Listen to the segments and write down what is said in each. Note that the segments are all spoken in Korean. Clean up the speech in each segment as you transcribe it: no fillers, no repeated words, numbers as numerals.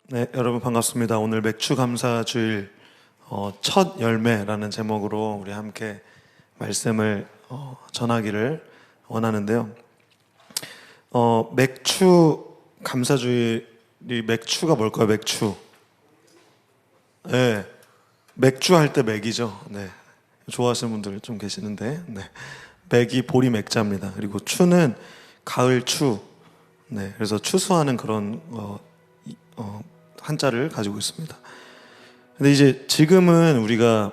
네, 여러분 반갑습니다. 오늘 맥주 감사 주일 첫 열매라는 제목으로 우리 함께 말씀을 전하기를 원하는데요. 맥주 감사 주일이 맥주가 뭘까요? 맥주. 네, 맥주 할 때 맥이죠. 네, 좋아하시는 분들 좀 계시는데, 네, 맥이 보리 맥자입니다. 그리고 추는 가을 추. 네, 그래서 추수하는 그런 한자를 가지고 있습니다. 근데 이제 지금은 우리가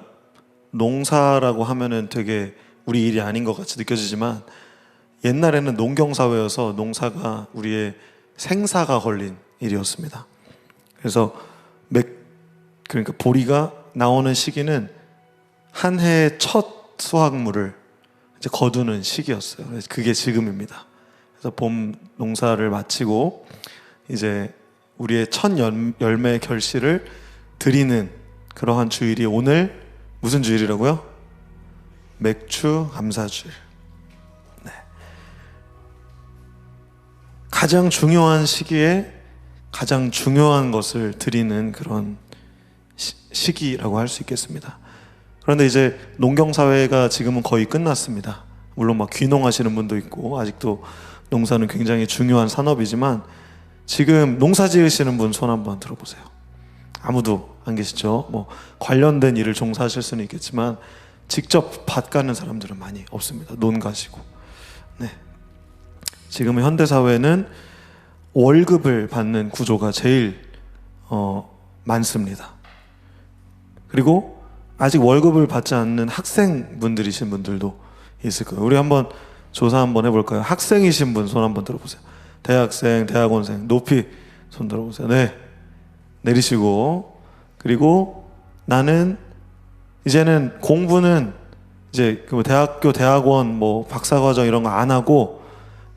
농사라고 하면은 되게 우리 일이 아닌 것 같이 느껴지지만 옛날에는 농경사회여서 농사가 우리의 생사가 걸린 일이었습니다. 그래서 그러니까 보리가 나오는 시기는 한 해의 첫 수확물을 이제 거두는 시기였어요. 그래서 그게 지금입니다. 그래서 봄 농사를 마치고 이제 우리의 첫 열매 결실을 드리는 그러한 주일이 오늘 무슨 주일이라고요? 맥주 감사 주일. 네. 가장 중요한 시기에 가장 중요한 것을 드리는 그런 시기라고 할 수 있겠습니다. 그런데 이제 농경사회가 지금은 거의 끝났습니다. 물론 막 귀농하시는 분도 있고 아직도 농사는 굉장히 중요한 산업이지만 지금 농사 지으시는 분 손 한번 들어보세요. 아무도 안 계시죠? 뭐 관련된 일을 종사하실 수는 있겠지만 직접 밭 가는 사람들은 많이 없습니다. 논 가시고. 네. 지금 현대 사회는 월급을 받는 구조가 제일 많습니다. 그리고 아직 월급을 받지 않는 학생분들이신 분들도 있을 거예요. 우리 한번 조사 한번 해볼까요? 학생이신 분 손 한번 들어보세요. 대학생, 대학원생 높이 손 들어보세요. 네, 내리시고. 그리고 나는 이제는 공부는 이제 그 대학교, 대학원, 뭐 박사과정 이런 거 안 하고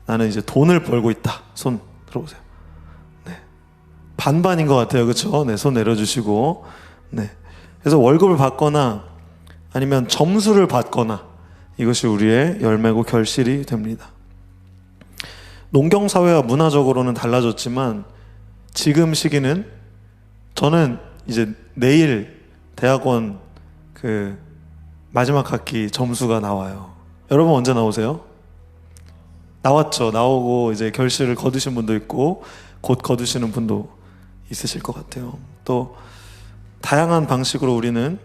나는 이제 돈을 벌고 있다. 손 들어보세요. 네, 반반인 것 같아요, 그렇죠? 네, 손 내려주시고. 네, 그래서 월급을 받거나 아니면 점수를 받거나 이것이 우리의 열매고 결실이 됩니다. 농경사회와 문화적으로는 달라졌지만 지금 시기는 저는 이제 내일 대학원 그 마지막 학기 점수가 나와요. 여러분 언제 나오세요? 나왔죠. 나오고 이제 결실을 거두신 분도 있고 곧 거두시는 분도 있으실 것 같아요. 또 다양한 방식으로 우리는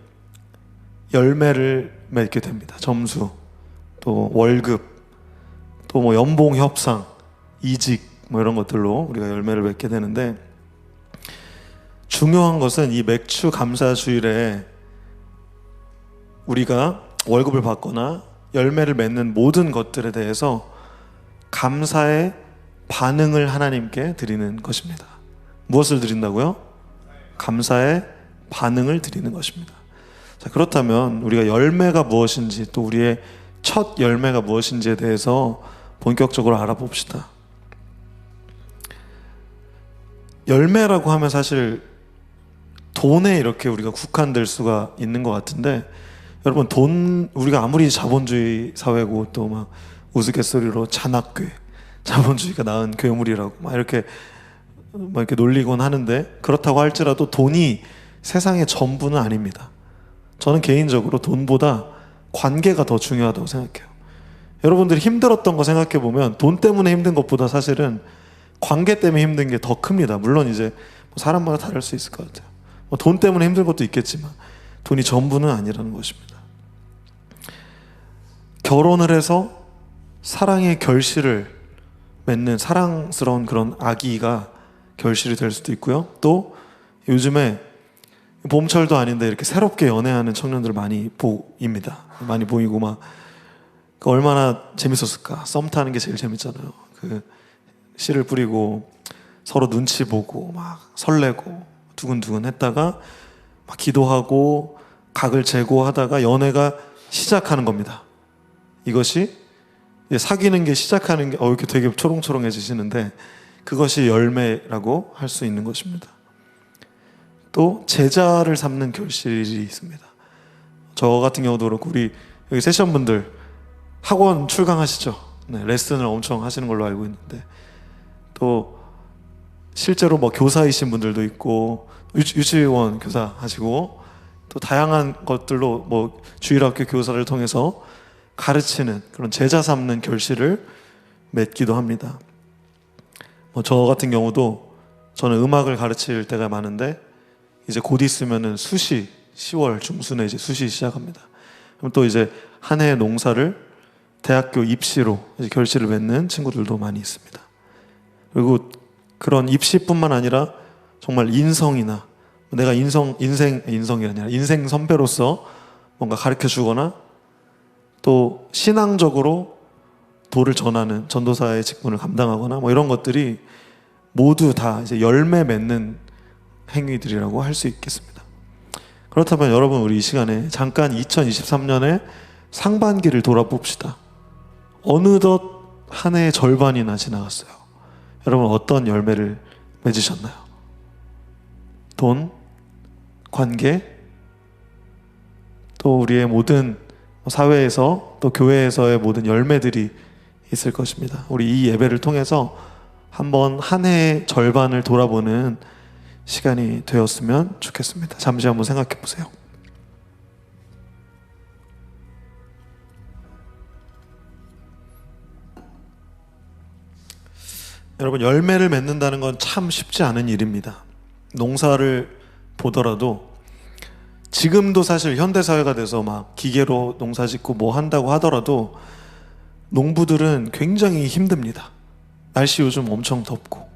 열매를 맺게 됩니다. 점수, 또 월급, 또 뭐 연봉 협상, 이직 뭐 이런 것들로 우리가 열매를 맺게 되는데 중요한 것은 이 맥주 감사 주일에 우리가 월급을 받거나 열매를 맺는 모든 것들에 대해서 감사의 반응을 하나님께 드리는 것입니다. 무엇을 드린다고요? 감사의 반응을 드리는 것입니다. 자, 그렇다면 우리가 열매가 무엇인지 또 우리의 첫 열매가 무엇인지에 대해서 본격적으로 알아봅시다. 열매라고 하면 사실 돈에 이렇게 우리가 국한될 수가 있는 것 같은데 여러분 우리가 아무리 자본주의 사회고 또 막 우스갯소리로 잔악괴, 자본주의가 낳은 괴물이라고 막 이렇게 놀리곤 하는데 그렇다고 할지라도 돈이 세상의 전부는 아닙니다. 저는 개인적으로 돈보다 관계가 더 중요하다고 생각해요. 여러분들이 힘들었던 거 생각해 보면 돈 때문에 힘든 것보다 사실은 관계 때문에 힘든 게 더 큽니다. 물론 이제 사람마다 다를 수 있을 것 같아요. 돈 때문에 힘든 것도 있겠지만 돈이 전부는 아니라는 것입니다. 결혼을 해서 사랑의 결실을 맺는 사랑스러운 그런 아기가 결실이 될 수도 있고요. 또 요즘에 봄철도 아닌데 이렇게 새롭게 연애하는 청년들을 많이 보입니다. 많이 보이고 막 얼마나 재밌었을까. 썸 타는 게 제일 재밌잖아요. 그 씨를 뿌리고 서로 눈치 보고 막 설레고 두근두근 했다가 막 기도하고 각을 재고 하다가 연애가 시작하는 겁니다. 이것이 사귀는 게 시작하는 게 이렇게 되게 초롱초롱해지시는데 그것이 열매라고 할 수 있는 것입니다. 또 제자를 삼는 결실이 있습니다. 저 같은 경우도 그렇고 우리 여기 세션분들 학원 출강하시죠? 네, 레슨을 엄청 하시는 걸로 알고 있는데 또 실제로 뭐 교사이신 분들도 있고 유치원 교사 하시고 또 다양한 것들로 뭐 주일학교 교사를 통해서 가르치는 그런 제자 삼는 결실을 맺기도 합니다. 뭐 저 같은 경우도 저는 음악을 가르칠 때가 많은데 이제 곧 있으면은 수시 10월 중순에 이제 수시 시작합니다. 그럼 또 이제 한 해의 농사를 대학교 입시로 이제 결실을 맺는 친구들도 많이 있습니다. 그리고 그런 입시뿐만 아니라 정말 인성이나 내가 인성이 아니라 인생 선배로서 뭔가 가르쳐 주거나 또 신앙적으로 도를 전하는 전도사의 직분을 감당하거나 뭐 이런 것들이 모두 다 이제 열매 맺는 행위들이라고 할 수 있겠습니다. 그렇다면 여러분, 우리 이 시간에 잠깐 2023년의 상반기를 돌아봅시다. 어느덧 한 해의 절반이나 지나갔어요. 여러분, 어떤 열매를 맺으셨나요? 돈, 관계, 또 우리의 모든 사회에서 또 교회에서의 모든 열매들이 있을 것입니다. 우리 이 예배를 통해서 한번 한 해의 절반을 돌아보는 시간이 되었으면 좋겠습니다. 잠시 한번 생각해 보세요. 여러분, 열매를 맺는다는 건 참 쉽지 않은 일입니다. 농사를 보더라도 지금도 사실 현대사회가 돼서 막 기계로 농사 짓고 뭐 한다고 하더라도 농부들은 굉장히 힘듭니다. 날씨 요즘 엄청 덥고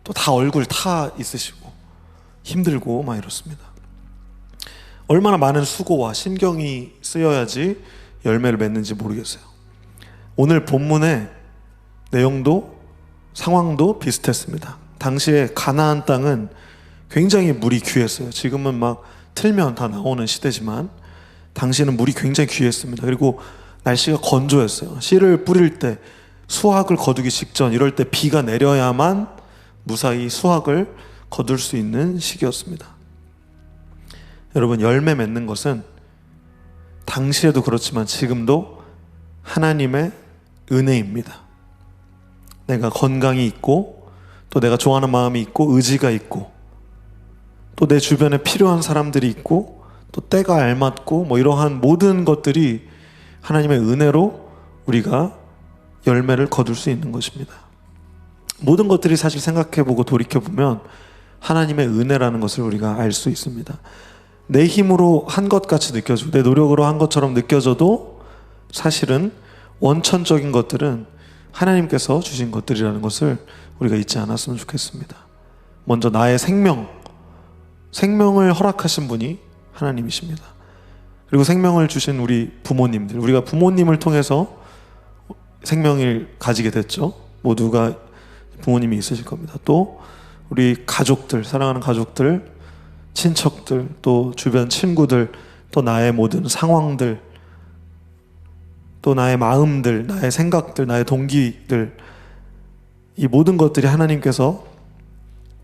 또 다 얼굴 타 있으시고 힘들고 막 이렇습니다. 얼마나 많은 수고와 신경이 쓰여야지 열매를 맺는지 모르겠어요. 오늘 본문의 내용도 상황도 비슷했습니다. 당시에 가나안 땅은 굉장히 물이 귀했어요. 지금은 막 틀면 다 나오는 시대지만 당시에는 물이 굉장히 귀했습니다. 그리고 날씨가 건조했어요. 씨를 뿌릴 때, 수확을 거두기 직전, 이럴 때 비가 내려야만 무사히 수확을 거둘 수 있는 시기였습니다. 여러분, 열매 맺는 것은 당시에도 그렇지만 지금도 하나님의 은혜입니다. 내가 건강이 있고 또 내가 좋아하는 마음이 있고 의지가 있고 또 내 주변에 필요한 사람들이 있고 또 때가 알맞고 뭐 이러한 모든 것들이 하나님의 은혜로 우리가 열매를 거둘 수 있는 것입니다. 모든 것들이 사실 생각해보고 돌이켜보면 하나님의 은혜라는 것을 우리가 알 수 있습니다. 내 힘으로 한 것 같이 느껴지고 내 노력으로 한 것처럼 느껴져도 사실은 원천적인 것들은 하나님께서 주신 것들이라는 것을 우리가 잊지 않았으면 좋겠습니다. 먼저 나의 생명을 허락하신 분이 하나님이십니다. 그리고 생명을 주신 우리 부모님들, 우리가 부모님을 통해서 생명을 가지게 됐죠. 모두가 부모님이 있으실 겁니다. 또 우리 가족들, 사랑하는 가족들, 친척들, 또 주변 친구들, 또 나의 모든 상황들, 또 나의 마음들, 나의 생각들, 나의 동기들, 이 모든 것들이 하나님께서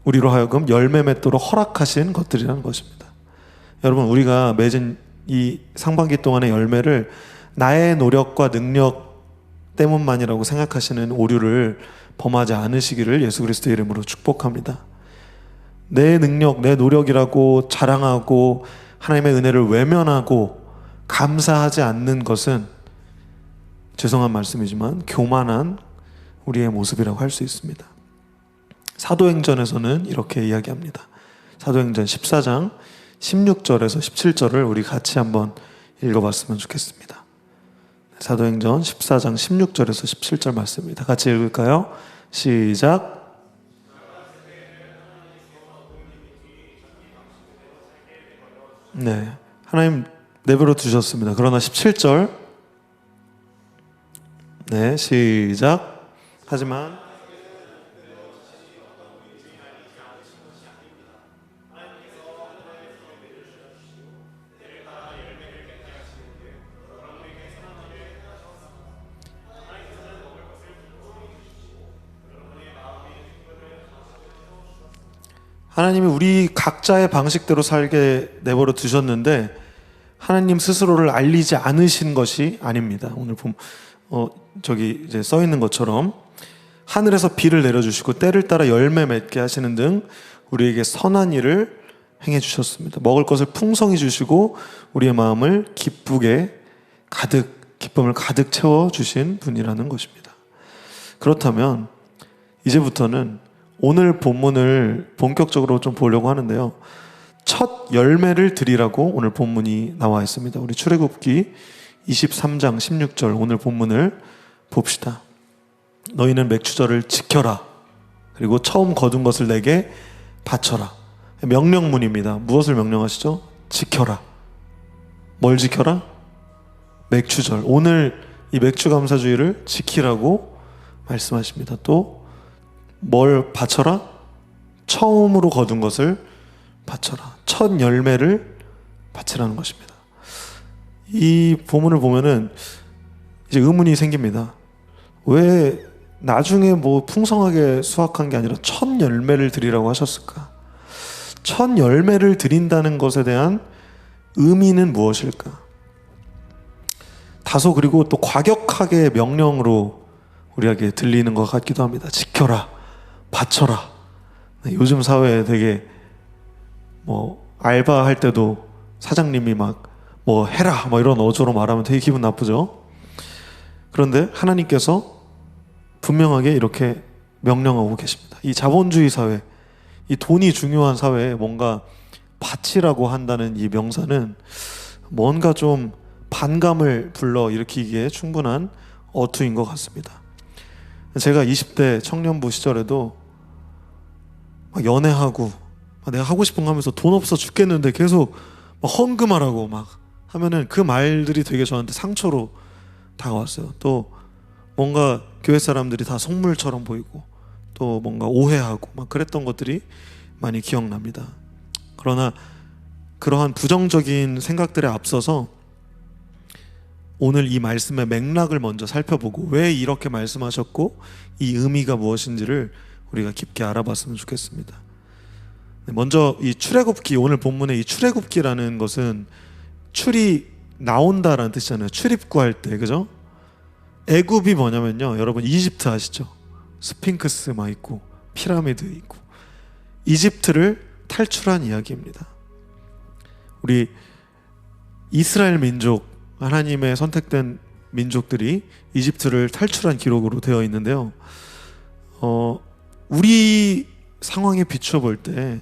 우리로 하여금 열매 맺도록 허락하신 것들이라는 것입니다. 여러분, 우리가 맺은 이 상반기 동안의 열매를 나의 노력과 능력 때문만이라고 생각하시는 오류를 범하지 않으시기를 예수 그리스도의 이름으로 축복합니다. 내 능력, 내 노력이라고 자랑하고 하나님의 은혜를 외면하고 감사하지 않는 것은 죄송한 말씀이지만 교만한 우리의 모습이라고 할 수 있습니다. 사도행전에서는 이렇게 이야기합니다. 사도행전 14장 16절에서 17절을 우리 같이 한번 읽어봤으면 좋겠습니다. 사도행전 14장 16절에서 17절 말씀입니다. 같이 읽을까요? 시작. 네, 하나님 내버려 두셨습니다. 그러나 17절, 네, 시작. 하지만 하나님이 우리 각자의 방식대로 살게 내버려 두셨는데 하나님 스스로를 알리지 않으신 것이 아닙니다. 오늘 저기 이제 써 있는 것처럼 하늘에서 비를 내려주시고 때를 따라 열매 맺게 하시는 등 우리에게 선한 일을 행해 주셨습니다. 먹을 것을 풍성히 주시고 우리의 마음을 기쁨을 가득 채워 주신 분이라는 것입니다. 그렇다면 이제부터는 오늘 본문을 본격적으로 좀 보려고 하는데요. 첫 열매를 드리라고 오늘 본문이 나와 있습니다. 우리 출애굽기 23장 16절 오늘 본문을 봅시다. 너희는 맥추절을 지켜라. 그리고 처음 거둔 것을 내게 바쳐라. 명령문입니다. 무엇을 명령하시죠? 지켜라. 뭘 지켜라? 맥추절. 오늘 이 맥추감사주의를 지키라고 말씀하십니다. 또 뭘 바쳐라? 처음으로 거둔 것을 바쳐라. 첫 열매를 바치라는 것입니다. 이 본문을 보면은 이제 의문이 생깁니다. 왜 나중에 뭐 풍성하게 수확한 게 아니라 첫 열매를 드리라고 하셨을까? 첫 열매를 드린다는 것에 대한 의미는 무엇일까? 다소 그리고 또 과격하게 명령으로 우리에게 들리는 것 같기도 합니다. 지켜라, 바쳐라. 요즘 사회에 되게 뭐 알바할 때도 사장님이 막 뭐 해라 뭐 이런 어조로 말하면 되게 기분 나쁘죠. 그런데 하나님께서 분명하게 이렇게 명령하고 계십니다. 이 자본주의 사회, 이 돈이 중요한 사회에 뭔가 바치라고 한다는 이 명사는 뭔가 좀 반감을 불러일으키기에 충분한 어투인 것 같습니다. 제가 20대 청년부 시절에도 막 연애하고 내가 하고 싶은 거 하면서 돈 없어 죽겠는데 계속 막 헌금하라고 막 하면은 그 말들이 되게 저한테 상처로 다가왔어요. 또 뭔가 교회 사람들이 다 속물처럼 보이고 또 뭔가 오해하고 막 그랬던 것들이 많이 기억납니다. 그러나 그러한 부정적인 생각들에 앞서서 오늘 이 말씀의 맥락을 먼저 살펴보고 왜 이렇게 말씀하셨고 이 의미가 무엇인지를 우리가 깊게 알아봤으면 좋겠습니다. 먼저 이 출애굽기, 오늘 본문의 이 출애굽기라는 것은 출이 나온다라는 뜻이잖아요. 출입구할 때, 그죠? 애굽이 뭐냐면요, 여러분 이집트 아시죠? 스핑크스 막 있고 피라미드 있고 이집트를 탈출한 이야기입니다. 우리 이스라엘 민족, 하나님의 선택된 민족들이 이집트를 탈출한 기록으로 되어 있는데요. 우리 상황에 비추어 볼 때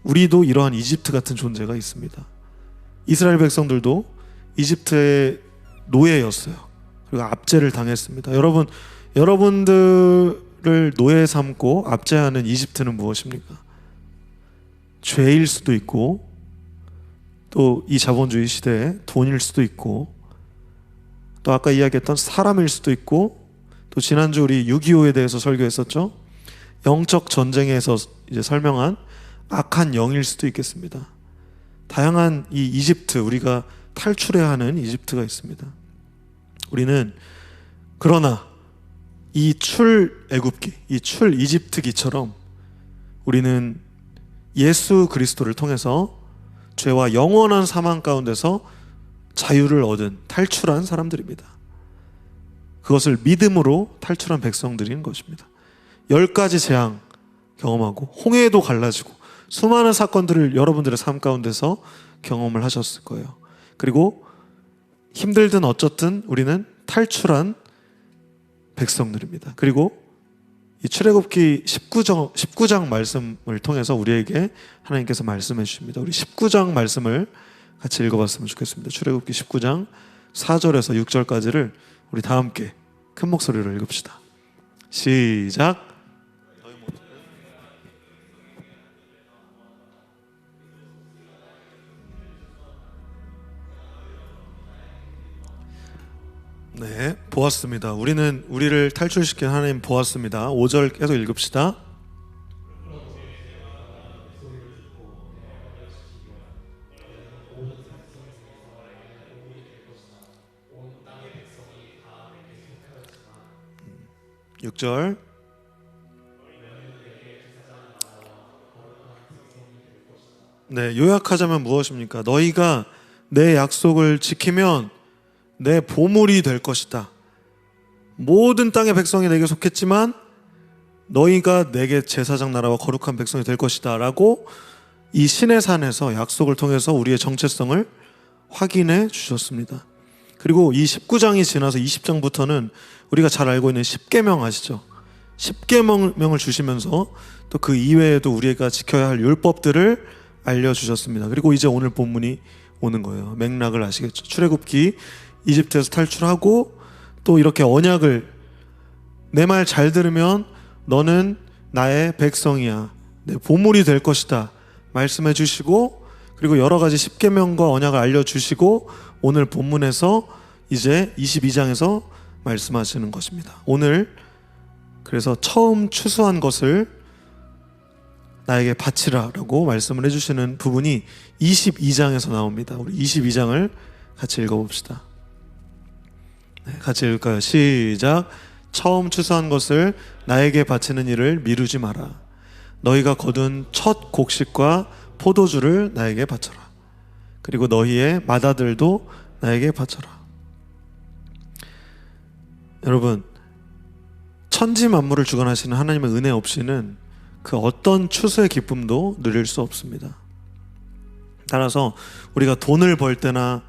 우리도 이러한 이집트 같은 존재가 있습니다. 이스라엘 백성들도 이집트의 노예였어요. 그리고 압제를 당했습니다. 여러분들을 노예 삼고 압제하는 이집트는 무엇입니까? 죄일 수도 있고 또 이 자본주의 시대에 돈일 수도 있고 또 아까 이야기했던 사람일 수도 있고 또 지난주 우리 6.25에 대해서 설교했었죠. 영적 전쟁에서 이제 설명한 악한 영일 수도 있겠습니다. 다양한 이 이집트, 우리가 탈출해야 하는 이집트가 있습니다. 우리는 그러나 이 출애굽기, 이 출이집트기처럼 우리는 예수 그리스도를 통해서 죄와 영원한 사망 가운데서 자유를 얻은 탈출한 사람들입니다. 그것을 믿음으로 탈출한 백성들인 것입니다. 10가지 재앙 경험하고 홍해에도 갈라지고 수많은 사건들을 여러분들의 삶 가운데서 경험을 하셨을 거예요. 그리고 힘들든 어쨌든 우리는 탈출한 백성들입니다. 그리고 이 출애굽기 19장 말씀을 통해서 우리에게 하나님께서 말씀해 주십니다. 우리 19장 말씀을 같이 읽어봤으면 좋겠습니다. 출애굽기 19장 4절에서 6절까지를 우리 다 함께 큰 목소리로 읽읍시다. 시작. 네, 보았습니다. 우리를 탈출시킨 하나님 보았습니다. 5절 계속 읽읍시다. 음, 6절. 네, 요약하자면 무엇입니까? 너희가 내 약속을 지키면 내 보물이 될 것이다. 모든 땅의 백성이 내게 속했지만 너희가 내게 제사장 나라와 거룩한 백성이 될 것이다 라고 이 신의 산에서 약속을 통해서 우리의 정체성을 확인해 주셨습니다. 그리고 이 19장이 지나서 20장부터는 우리가 잘 알고 있는 10계명 아시죠? 10계명을 주시면서 또 그 이외에도 우리가 지켜야 할 율법들을 알려주셨습니다. 그리고 이제 오늘 본문이 오는 거예요. 맥락을 아시겠죠? 출애굽기 이집트에서 탈출하고 또 이렇게 언약을 내 말 잘 들으면 너는 나의 백성이야, 내 보물이 될 것이다 말씀해 주시고, 그리고 여러 가지 10계명과 언약을 알려주시고 오늘 본문에서 이제 22장에서 말씀하시는 것입니다. 오늘 그래서 처음 추수한 것을 나에게 바치라 라고 말씀을 해주시는 부분이 22장에서 나옵니다. 우리 22장을 같이 읽어봅시다. 네, 같이 읽을까요? 시작. 처음 추수한 것을 나에게 바치는 일을 미루지 마라. 너희가 거둔 첫 곡식과 포도주를 나에게 바쳐라. 그리고 너희의 맏아들도 나에게 바쳐라. 여러분, 천지 만물을 주관하시는 하나님의 은혜 없이는 그 어떤 추수의 기쁨도 누릴 수 없습니다. 따라서 우리가 돈을 벌 때나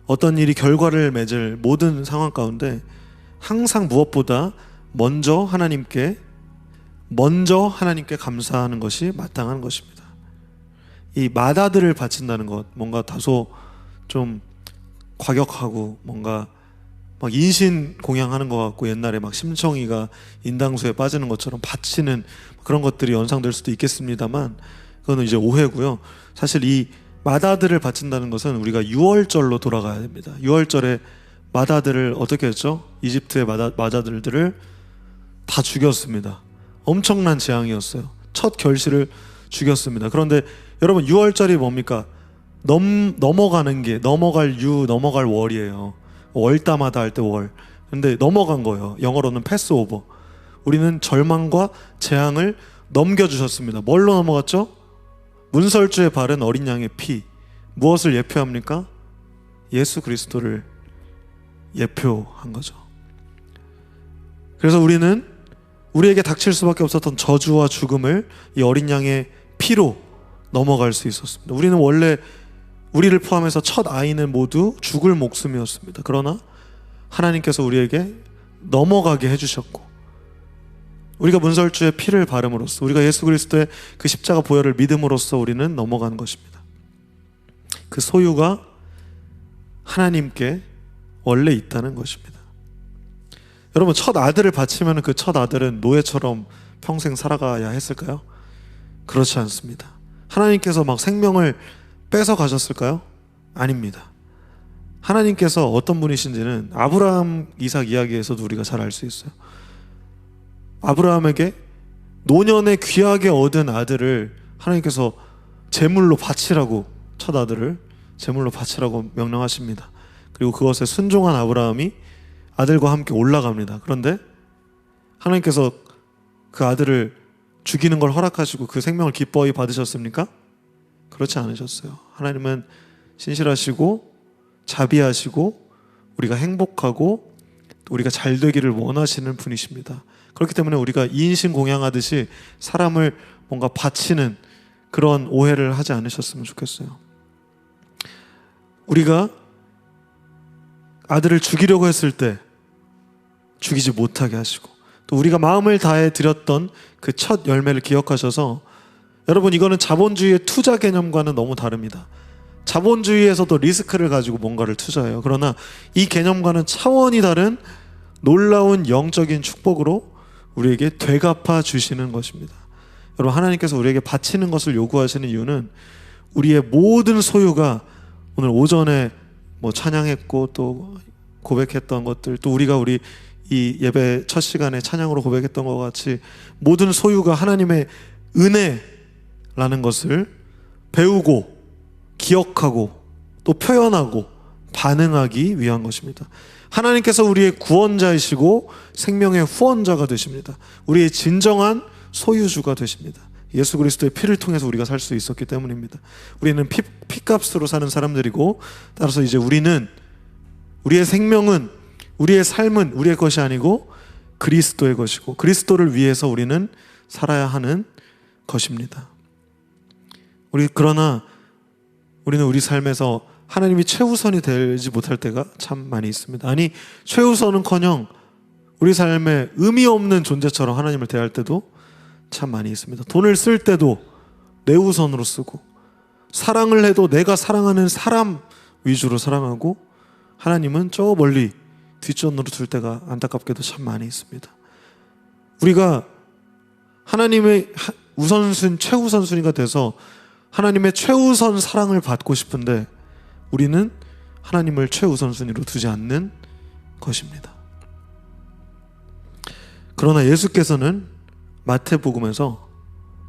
어떤 일이 결과를 맺을 모든 상황 가운데 항상 무엇보다 먼저 하나님께 감사하는 것이 마땅한 것입니다. 이 맏아들을 바친다는 것, 뭔가 다소 좀 과격하고 뭔가 막 인신공양하는 것 같고, 옛날에 막 심청이가 인당수에 빠지는 것처럼 바치는 그런 것들이 연상될 수도 있겠습니다만, 그거는 이제 오해고요. 사실 이 맏아들을 바친다는 것은 우리가 유월절로 돌아가야 됩니다. 유월절에 맏아들을 어떻게 했죠? 이집트의 맏아들들을 다 죽였습니다. 엄청난 재앙이었어요. 첫 결실을 죽였습니다. 그런데 여러분, 유월절이 뭡니까? 넘어가는 게, 넘어갈 월이에요. 월따마다 할 때 월. 근데 넘어간 거예요. 영어로는 패스오버. 우리는 절망과 재앙을 넘겨주셨습니다. 뭘로 넘어갔죠? 문설주에 바른 어린 양의 피. 무엇을 예표합니까? 예수 그리스도를 예표한 거죠. 그래서 우리는 우리에게 닥칠 수밖에 없었던 저주와 죽음을 이 어린 양의 피로 넘어갈 수 있었습니다. 우리는 원래 우리를 포함해서 첫 아이는 모두 죽을 목숨이었습니다. 그러나 하나님께서 우리에게 넘어가게 해주셨고, 우리가 문설주의 피를 바름으로써, 우리가 예수 그리스도의 그 십자가 보혈을 믿음으로써 우리는 넘어가는 것입니다. 그 소유가 하나님께 원래 있다는 것입니다. 여러분, 첫 아들을 바치면 그 첫 아들은 노예처럼 평생 살아가야 했을까요? 그렇지 않습니다. 하나님께서 막 생명을 뺏어 가셨을까요? 아닙니다. 하나님께서 어떤 분이신지는 아브라함, 이삭 이야기에서도 우리가 잘 알 수 있어요. 아브라함에게 노년에 귀하게 얻은 아들을 하나님께서 제물로 바치라고, 첫 아들을 제물로 바치라고 명령하십니다. 그리고 그것에 순종한 아브라함이 아들과 함께 올라갑니다. 그런데 하나님께서 그 아들을 죽이는 걸 허락하시고 그 생명을 기뻐히 받으셨습니까? 그렇지 않으셨어요. 하나님은 신실하시고 자비하시고 우리가 행복하고 우리가 잘 되기를 원하시는 분이십니다. 그렇기 때문에 우리가 인신공양하듯이 사람을 뭔가 바치는 그런 오해를 하지 않으셨으면 좋겠어요. 우리가 아들을 죽이려고 했을 때 죽이지 못하게 하시고, 또 우리가 마음을 다해 드렸던 그 첫 열매를 기억하셔서, 여러분, 이거는 자본주의의 투자 개념과는 너무 다릅니다. 자본주의에서도 리스크를 가지고 뭔가를 투자해요. 그러나 이 개념과는 차원이 다른 놀라운 영적인 축복으로 우리에게 되갚아 주시는 것입니다. 여러분, 하나님께서 우리에게 바치는 것을 요구하시는 이유는 우리의 모든 소유가, 오늘 오전에 뭐 찬양했고 또 고백했던 것들, 또 우리가 우리 이 예배 첫 시간에 찬양으로 고백했던 것 같이 모든 소유가 하나님의 은혜라는 것을 배우고 기억하고 또 표현하고 반응하기 위한 것입니다. 하나님께서 우리의 구원자이시고 생명의 후원자가 되십니다. 우리의 진정한 소유주가 되십니다. 예수 그리스도의 피를 통해서 우리가 살 수 있었기 때문입니다. 우리는 피값으로 사는 사람들이고, 따라서 이제 우리는, 우리의 생명은, 우리의 삶은 우리의 것이 아니고 그리스도의 것이고, 그리스도를 위해서 우리는 살아야 하는 것입니다. 그러나 우리는 우리 삶에서 하나님이 최우선이 되지 못할 때가 참 많이 있습니다. 아니, 최우선은커녕 우리 삶에 의미 없는 존재처럼 하나님을 대할 때도 참 많이 있습니다. 돈을 쓸 때도 내 우선으로 쓰고, 사랑을 해도 내가 사랑하는 사람 위주로 사랑하고, 하나님은 저 멀리 뒷전으로 둘 때가 안타깝게도 참 많이 있습니다. 우리가 하나님의 최우선순위가 돼서 하나님의 최우선 사랑을 받고 싶은데 우리는 하나님을 최우선순위로 두지 않는 것입니다. 그러나 예수께서는 마태복음에서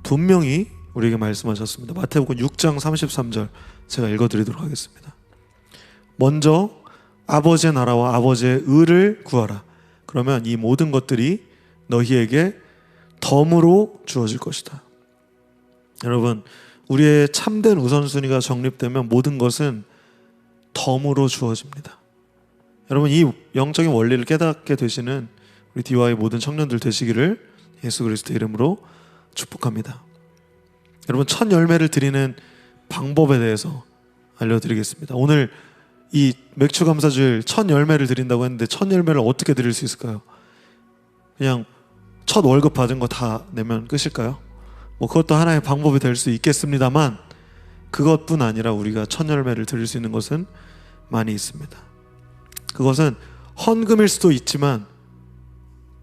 분명히 우리에게 말씀하셨습니다. 마태복음 6장 33절 제가 읽어드리도록 하겠습니다. 먼저 아버지의 나라와 아버지의 의를 구하라. 그러면 이 모든 것들이 너희에게 덤으로 주어질 것이다. 여러분, 우리의 참된 우선순위가 정립되면 모든 것은 덤으로 주어집니다. 여러분, 이 영적인 원리를 깨닫게 되시는 우리 DY의 모든 청년들 되시기를 예수 그리스도의 이름으로 축복합니다. 여러분, 첫 열매를 드리는 방법에 대해서 알려드리겠습니다. 오늘 이 맥주감사주일 첫 열매를 드린다고 했는데 첫 열매를 어떻게 드릴 수 있을까요? 그냥 첫 월급 받은 거 다 내면 끝일까요? 그것도 하나의 방법이 될 수 있겠습니다만, 그것뿐 아니라 우리가 첫 열매를 드릴 수 있는 것은 많이 있습니다. 그것은 헌금일 수도 있지만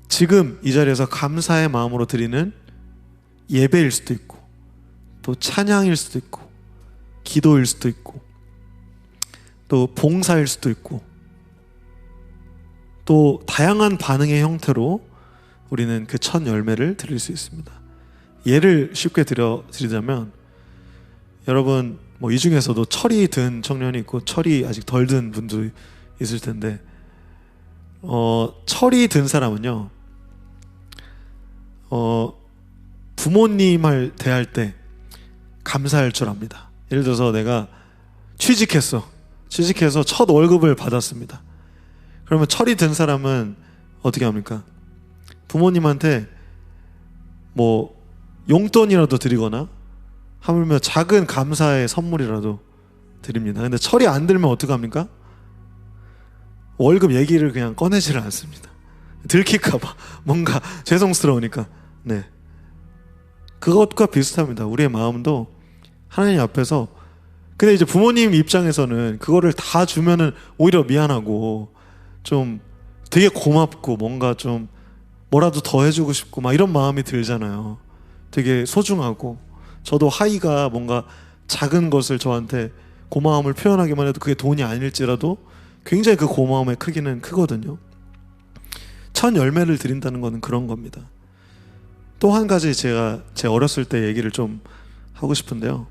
지금 이 자리에서 감사의 마음으로 드리는 예배일 수도 있고, 또 찬양일 수도 있고, 기도일 수도 있고, 또 봉사일 수도 있고, 또 다양한 반응의 형태로 우리는 그 첫 열매를 드릴 수 있습니다. 예를 쉽게 드리자면, 여러분 이 중에서도 철이 든 청년이 있고 철이 아직 덜 든 분도 있을 텐데, 철이 든 사람은요, 부모님을 대할 때 감사할 줄 압니다. 예를 들어서 내가 취직해서 첫 월급을 받았습니다. 그러면 철이 든 사람은 어떻게 합니까? 부모님한테 용돈이라도 드리거나 하물며 작은 감사의 선물이라도 드립니다. 근데 철이 안 들면 어떡합니까? 월급 얘기를 그냥 꺼내지를 않습니다. 들킬까봐 뭔가 죄송스러우니까. 네, 그것과 비슷합니다. 우리의 마음도 하나님 앞에서, 근데 이제 부모님 입장에서는 그거를 다 주면은 오히려 미안하고 좀 되게 고맙고 뭔가 좀 뭐라도 더 해주고 싶고 막 이런 마음이 들잖아요. 되게 소중하고, 저도 하이가 뭔가 작은 것을 저한테 고마움을 표현하기만 해도 그게 돈이 아닐지라도 굉장히 그 고마움의 크기는 크거든요. 첫 열매를 드린다는 것은 그런 겁니다. 또 한 가지 제가 제 어렸을 때 얘기를 좀 하고 싶은데요.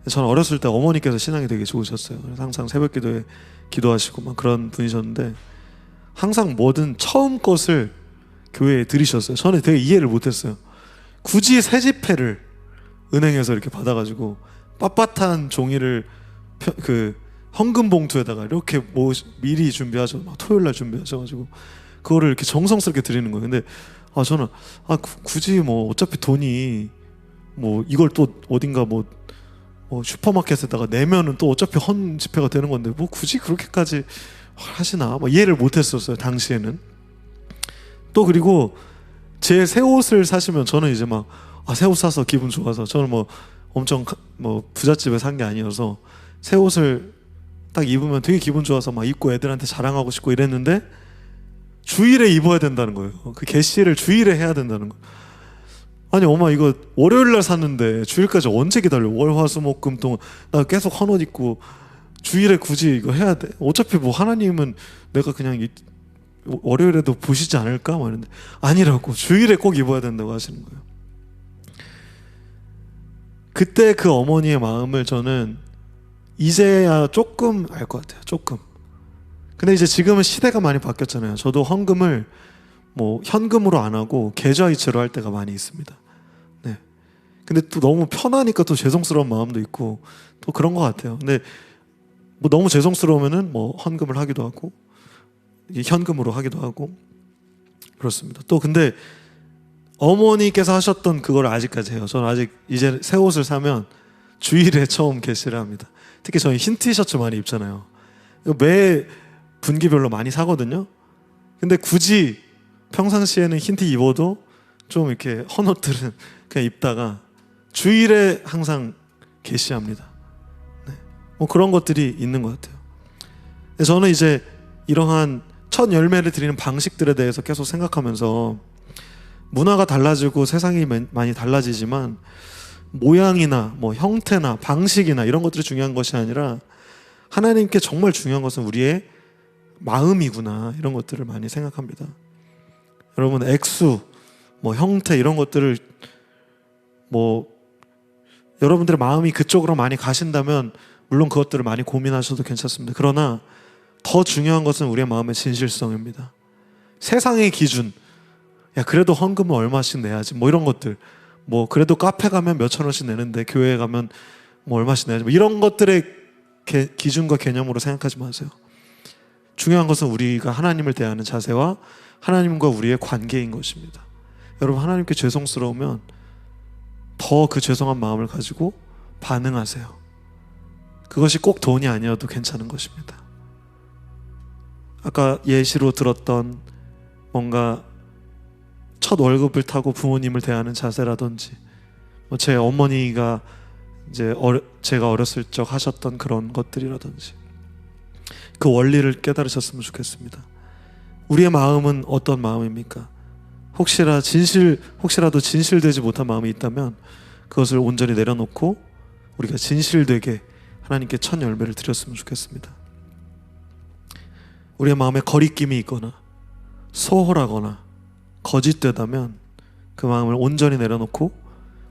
저는 어렸을 때 어머니께서 신앙이 되게 좋으셨어요. 그래서 항상 새벽 기도에 기도하시고 막 그런 분이셨는데, 항상 뭐든 처음 것을 교회에 드리셨어요. 저는 되게 이해를 못했어요. 굳이 새 지폐를 은행에서 이렇게 받아가지고 빳빳한 종이를 헌금 봉투에다가 이렇게 미리 준비하셔, 막 토요일날 준비하셔가지고 그거를 이렇게 정성스럽게 드리는 거예요. 근데 저는 굳이 어차피 돈이 이걸 또 어딘가 슈퍼마켓에다가 내면은 또 어차피 헌 지폐가 되는 건데 굳이 그렇게까지 하시나 이해를 못했었어요, 당시에는. 또 그리고 제 새 옷을 사시면 저는 이제 새 옷 사서 기분 좋아서, 저는 엄청 부잣집에 산 게 아니어서 새 옷을 딱 입으면 되게 기분 좋아서 막 입고 애들한테 자랑하고 싶고 이랬는데, 주일에 입어야 된다는 거예요. 그 개시를 주일에 해야 된다는 거예요. 아니 엄마, 이거 월요일날 샀는데 주일까지 언제 기다려? 월, 화, 수, 목, 금, 동 나 계속 헌 옷 입고 주일에 굳이 이거 해야 돼? 어차피 하나님은 내가 그냥 월요일에도 보시지 않을까? 말했는데 아니라고, 주일에 꼭 입어야 된다고 하시는 거예요. 그때 그 어머니의 마음을 저는 이제야 조금 알 것 같아요. 조금. 근데 이제 지금은 시대가 많이 바뀌었잖아요. 저도 헌금을 현금으로 안 하고 계좌이체로 할 때가 많이 있습니다. 네. 근데 또 너무 편하니까 또 죄송스러운 마음도 있고 또 그런 것 같아요. 근데 너무 죄송스러우면은 헌금을 하기도 하고 현금으로 하기도 하고 그렇습니다. 또 근데 어머니께서 하셨던 그걸 아직까지 해요. 저는 아직 이제 새 옷을 사면 주일에 처음 개시를 합니다. 특히 저희 흰 티셔츠 많이 입잖아요. 매 분기별로 많이 사거든요. 근데 굳이 평상시에는 흰 티 입어도 좀 이렇게 헌 옷들은 그냥 입다가 주일에 항상 개시합니다. 네. 뭐 그런 것들이 있는 것 같아요. 저는 이제 이러한 첫 열매를 드리는 방식들에 대해서 계속 생각하면서 문화가 달라지고 세상이 많이 달라지지만 모양이나 뭐 형태나 방식이나 이런 것들이 중요한 것이 아니라 하나님께 정말 중요한 것은 우리의 마음이구나, 이런 것들을 많이 생각합니다. 여러분, 액수, 뭐 형태 이런 것들을 뭐 여러분들의 마음이 그쪽으로 많이 가신다면 물론 그것들을 많이 고민하셔도 괜찮습니다. 그러나 더 중요한 것은 우리의 마음의 진실성입니다. 세상의 기준, 야 그래도 헌금은 얼마씩 내야지, 뭐 이런 것들, 뭐 그래도 카페 가면 몇천 원씩 내는데 교회에 가면 뭐 얼마씩 내야지, 뭐 이런 것들의 기준과 개념으로 생각하지 마세요. 중요한 것은 우리가 하나님을 대하는 자세와 하나님과 우리의 관계인 것입니다. 여러분, 하나님께 죄송스러우면 더 그 죄송한 마음을 가지고 반응하세요. 그것이 꼭 돈이 아니어도 괜찮은 것입니다. 아까 예시로 들었던 뭔가 첫 월급을 타고 부모님을 대하는 자세라든지, 뭐 제 어머니가 이제 제가 어렸을 적 하셨던 그런 것들이라든지, 그 원리를 깨달으셨으면 좋겠습니다. 우리의 마음은 어떤 마음입니까? 혹시라도 진실되지 못한 마음이 있다면 그것을 온전히 내려놓고 우리가 진실되게 하나님께 첫 열매를 드렸으면 좋겠습니다. 우리의 마음에 거리낌이 있거나 소홀하거나 거짓되다면 그 마음을 온전히 내려놓고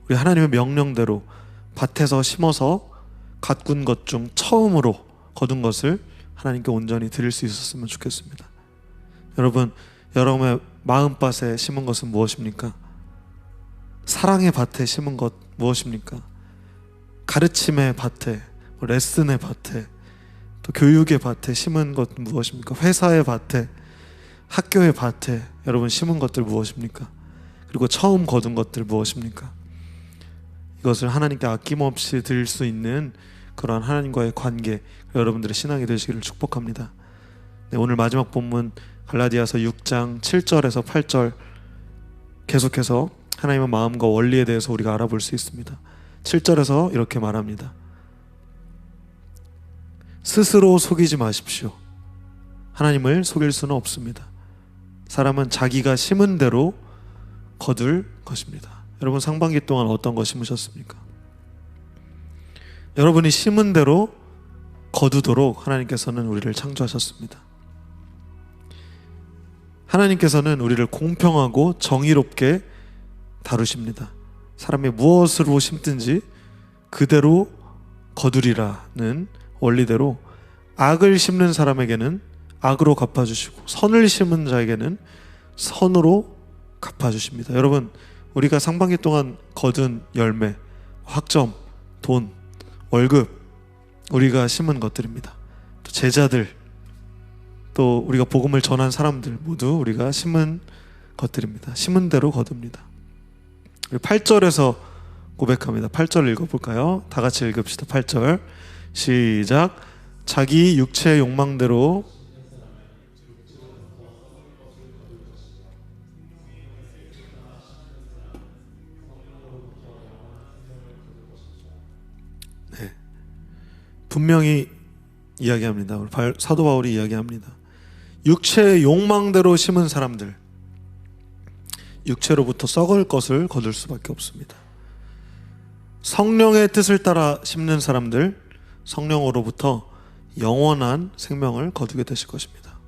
우리 하나님의 명령대로 밭에서 심어서 가꾼 것 중 처음으로 거둔 것을 하나님께 온전히 드릴 수 있었으면 좋겠습니다. 여러분, 여러분의 마음밭에 심은 것은 무엇입니까? 사랑의 밭에 심은 것 무엇입니까? 가르침의 밭에, 레슨의 밭에, 또 교육의 밭에 심은 것 무엇입니까? 회사의 밭에, 학교의 밭에 여러분 심은 것들 무엇입니까? 그리고 처음 거둔 것들 무엇입니까? 이것을 하나님께 아낌없이 드릴 수 있는 그러한 하나님과의 관계, 여러분들의 신앙이 되시기를 축복합니다. 네, 오늘 마지막 본문 갈라디아서 6장 7절에서 8절 계속해서 하나님의 마음과 원리에 대해서 우리가 알아볼 수 있습니다. 7절에서 이렇게 말합니다. 스스로 속이지 마십시오. 하나님을 속일 수는 없습니다. 사람은 자기가 심은 대로 거둘 것입니다. 여러분, 상반기 동안 어떤 거 심으셨습니까? 여러분이 심은 대로 거두도록 하나님께서는 우리를 창조하셨습니다. 하나님께서는 우리를 공평하고 정의롭게 다루십니다. 사람이 무엇으로 심든지 그대로 거두리라는 원리대로 악을 심는 사람에게는 악으로 갚아주시고 선을 심은 자에게는 선으로 갚아주십니다. 여러분, 우리가 상반기 동안 거둔 열매, 학점, 돈, 월급, 우리가 심은 것들입니다. 또 제자들, 또 우리가 복음을 전한 사람들 모두 우리가 심은 것들입니다. 심은 대로 거둡니다. 8절에서 고백합니다. 8절 읽어볼까요? 다 같이 읽읍시다. 8절 시작. 자기 육체의 욕망대로 네, 분명히 이야기합니다. 사도 바울이 이야기합니다. 육체의 욕망대로 심은 사람들, 육체로부터 썩을 것을 거둘 수밖에 없습니다. 성령의 뜻을 따라 심는 사람들, 성령으로부터 영원한 생명을 거두게 되실 것입니다.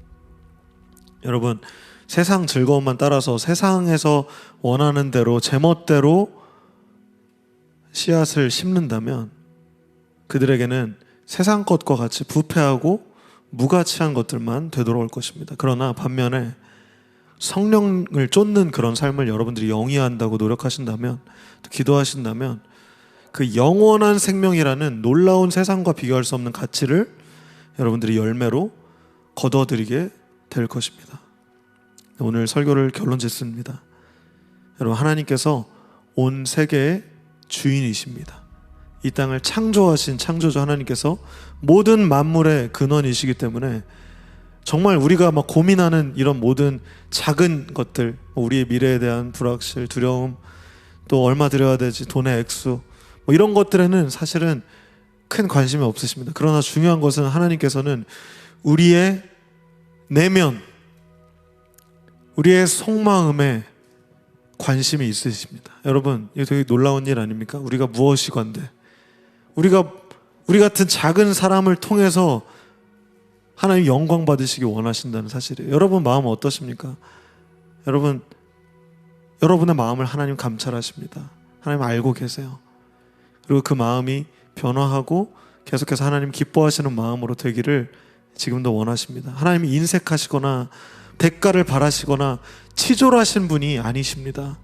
여러분, 세상 즐거움만 따라서 세상에서 원하는 대로 제멋대로 씨앗을 심는다면 그들에게는 세상 것과 같이 부패하고 무가치한 것들만 되돌아올 것입니다. 그러나 반면에 성령을 쫓는 그런 삶을 여러분들이 영위한다고 노력하신다면, 또 기도하신다면 그 영원한 생명이라는 놀라운 세상과 비교할 수 없는 가치를 여러분들이 열매로 거둬들이게 될 것입니다. 오늘 설교를 결론 짓습니다. 여러분, 하나님께서 온 세계의 주인이십니다. 이 땅을 창조하신 창조주 하나님께서 모든 만물의 근원이시기 때문에 정말 우리가 막 고민하는 이런 모든 작은 것들, 우리의 미래에 대한 불확실, 두려움, 또 얼마 들여야 되지, 돈의 액수, 뭐 이런 것들에는 사실은 큰 관심이 없으십니다. 그러나 중요한 것은 하나님께서는 우리의 내면, 우리의 속마음에 관심이 있으십니다. 여러분, 이거 되게 놀라운 일 아닙니까? 우리가 무엇이건데 우리 같은 작은 사람을 통해서 하나님 영광 받으시기 원하신다는 사실이에요. 여러분 마음 어떠십니까? 여러분의 마음을 하나님 감찰하십니다. 하나님 알고 계세요. 그리고 그 마음이 변화하고 계속해서 하나님 기뻐하시는 마음으로 되기를 지금도 원하십니다. 하나님이 인색하시거나 대가를 바라시거나 치졸하신 분이 아니십니다.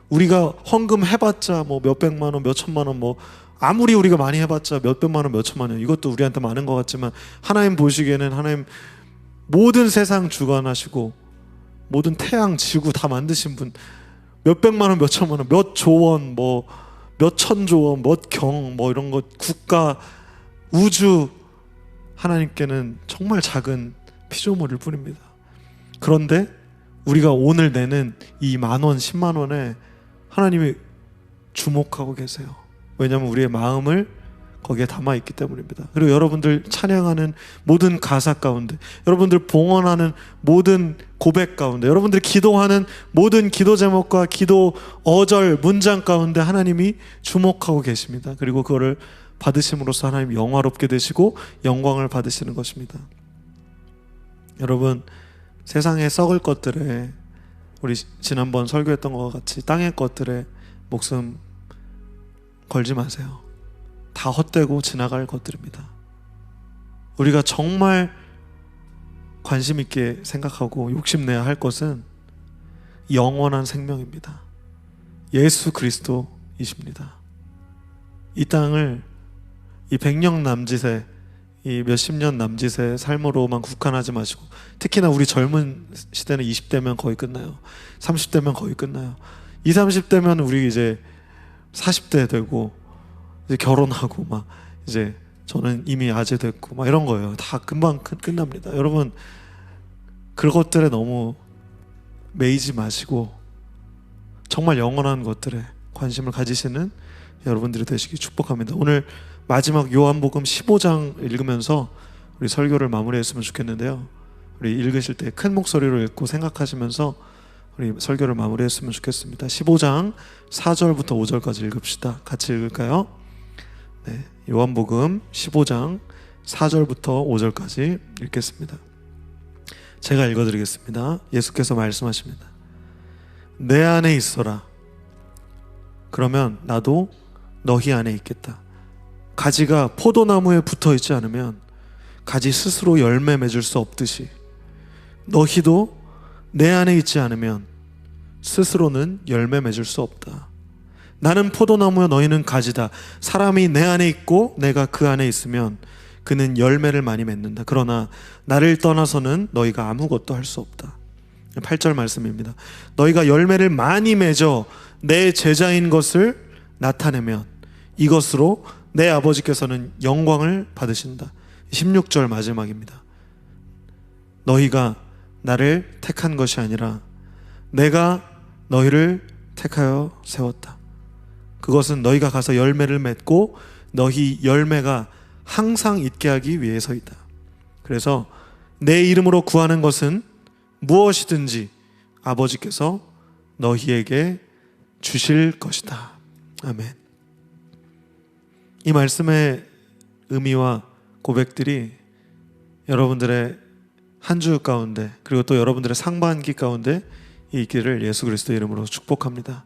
우리가 헌금 해봤자 뭐 몇백만 원, 몇천만 원, 뭐 아무리 우리가 많이 해봤자 몇백만 원, 몇천만 원, 이것도 우리한테 많은 것 같지만 하나님 보시기에는 하나님 모든 세상 주관하시고 모든 태양, 지구 다 만드신 분, 몇백만 원, 몇천만 원, 몇 조원, 뭐 몇천조 원, 몇 경, 뭐 이런 것, 국가, 우주, 하나님께는 정말 작은 피조물일 뿐입니다. 그런데 우리가 오늘 내는 이 10,000원, 10만 원에 하나님이 주목하고 계세요. 왜냐하면 우리의 마음을 거기에 담아있기 때문입니다. 그리고 여러분들 찬양하는 모든 가사 가운데, 여러분들 봉헌하는 모든 고백 가운데, 여러분들 기도하는 모든 기도 제목과 기도 어절, 문장 가운데 하나님이 주목하고 계십니다. 그리고 그거를 받으심으로써 하나님 영화롭게 되시고 영광을 받으시는 것입니다. 여러분, 세상에 썩을 것들에, 우리 지난번 설교했던 것과 같이 땅의 것들에 목숨 걸지 마세요. 다 헛되고 지나갈 것들입니다. 우리가 정말 관심 있게 생각하고 욕심내야 할 것은 영원한 생명입니다. 예수 그리스도이십니다. 이 땅을 이 백년 남짓의, 이 몇십 년 남짓의 삶으로만 국한하지 마시고, 특히나 우리 젊은 시대는 20대면 거의 끝나요. 30대면 거의 끝나요. 20, 30대면 우리 이제 40대 되고 이제 결혼하고 막 이제 저는 이미 아재 됐고 막 이런 거예요. 다 금방 끝납니다. 여러분, 그것들에 너무 매이지 마시고 정말 영원한 것들에 관심을 가지시는 여러분들이 되시기 축복합니다. 오늘 마지막 요한복음 15장 읽으면서 우리 설교를 마무리했으면 좋겠는데요. 우리 읽으실 때 큰 목소리로 읽고 생각하시면서 우리 설교를 마무리했으면 좋겠습니다. 15장 4절부터 5절까지 읽읍시다. 같이 읽을까요? 네, 요한복음 15장 4절부터 5절까지 읽겠습니다. 제가 읽어드리겠습니다. 예수께서 말씀하십니다. 내 안에 있어라. 그러면 나도 너희 안에 있겠다. 가지가 포도나무에 붙어 있지 않으면 가지 스스로 열매 맺을 수 없듯이 너희도 내 안에 있지 않으면 스스로는 열매 맺을 수 없다. 나는 포도나무여 너희는 가지다. 사람이 내 안에 있고 내가 그 안에 있으면 그는 열매를 많이 맺는다. 그러나 나를 떠나서는 너희가 아무것도 할 수 없다. 8절 말씀입니다. 너희가 열매를 많이 맺어 내 제자인 것을 나타내면 이것으로 내 아버지께서는 영광을 받으신다. 16절 마지막입니다. 너희가 나를 택한 것이 아니라 내가 너희를 택하여 세웠다. 그것은 너희가 가서 열매를 맺고 너희 열매가 항상 있게 하기 위해서이다. 그래서 내 이름으로 구하는 것은 무엇이든지 아버지께서 너희에게 주실 것이다. 아멘. 이 말씀의 의미와 고백들이 여러분들의 한 주 가운데, 그리고 또 여러분들의 상반기 가운데 있기를 예수 그리스도의 이름으로 축복합니다.